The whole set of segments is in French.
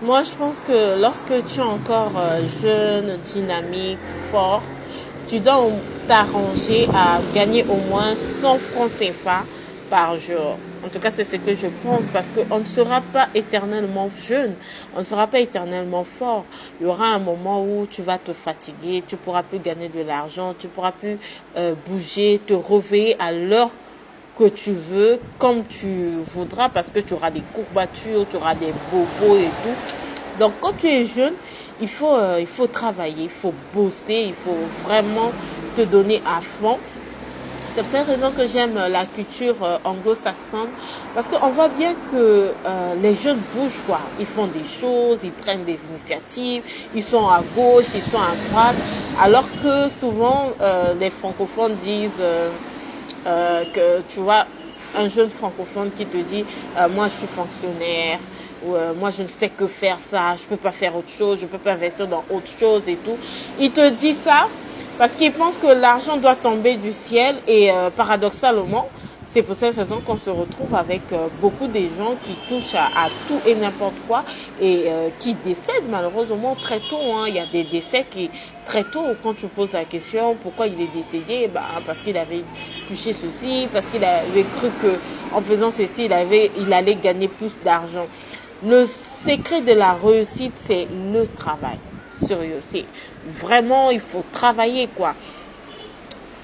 Moi, je pense que lorsque tu es encore jeune, dynamique, fort, tu dois t'arranger à gagner au moins 100 francs CFA par jour. En tout cas, c'est ce que je pense parce qu'on ne sera pas éternellement jeune, on ne sera pas éternellement fort. Il y aura un moment où tu vas te fatiguer, tu pourras plus gagner de l'argent, tu pourras plus bouger, te réveiller à l'heure que tu veux, comme tu voudras, parce que tu auras des courbatures, tu auras des bobos et tout. Donc, quand tu es jeune, il faut travailler, il faut bosser, il faut vraiment te donner à fond. C'est pour cette raison que j'aime la culture anglo-saxonne, parce qu'on voit bien que les jeunes bougent, quoi. Ils font des choses, ils prennent des initiatives, ils sont à gauche, ils sont à droite, alors que souvent les francophones disent que tu vois un jeune francophone qui te dit moi je suis fonctionnaire ou moi je ne sais que faire ça, je peux pas faire autre chose, je peux pas investir dans autre chose et tout. Il te dit ça parce qu'il pense que l'argent doit tomber du ciel et paradoxalement, c'est pour cette raison qu'on se retrouve avec beaucoup de gens qui touchent à tout et n'importe quoi et qui décèdent malheureusement très tôt. Hein. Il y a des décès qui très tôt quand tu poses la question pourquoi il est décédé, bah, parce qu'il avait touché ceci, parce qu'il avait cru que en faisant ceci il allait gagner plus d'argent. Le secret de la réussite c'est le travail. Sérieux, c'est vraiment il faut travailler quoi.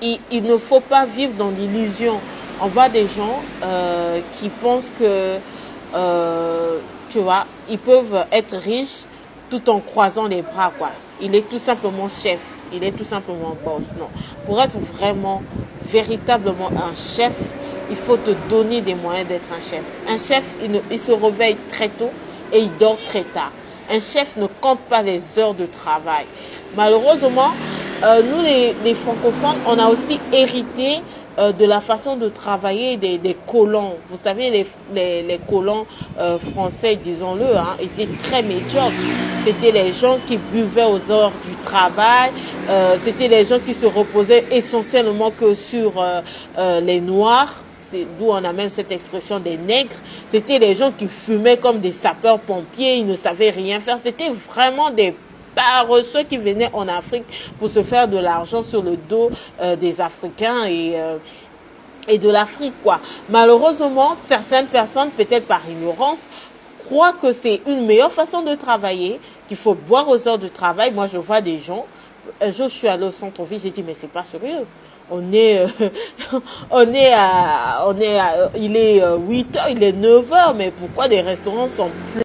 Il ne faut pas vivre dans l'illusion. On voit des gens qui pensent que, tu vois, ils peuvent être riches tout en croisant les bras, quoi. Il est tout simplement chef, il est tout simplement boss. Non. Pour être vraiment, véritablement un chef, il faut te donner des moyens d'être un chef. Un chef, il se réveille très tôt et il dort très tard. Un chef ne compte pas les heures de travail. Malheureusement, nous les francophones, on a aussi hérité de la façon de travailler des colons. Vous savez, les colons français, disons-le, hein, étaient très médiocres. C'était les gens qui buvaient aux heures du travail. C'était les gens qui se reposaient essentiellement que sur les noirs. C'est d'où on a même cette expression des nègres. C'était les gens qui fumaient comme des sapeurs-pompiers, ils ne savaient rien faire. C'était vraiment des paresseux qui venaient en Afrique pour se faire de l'argent sur le dos des Africains et de l'Afrique, quoi. Malheureusement, certaines personnes, peut-être par ignorance, croient que c'est une meilleure façon de travailler, qu'il faut boire aux heures de travail. Moi, je vois des gens. Un jour, je suis allée au centre-ville, j'ai dit, mais c'est pas sérieux. On est, il est 8 heures, il est 9 heures, mais pourquoi les restaurants sont pleins?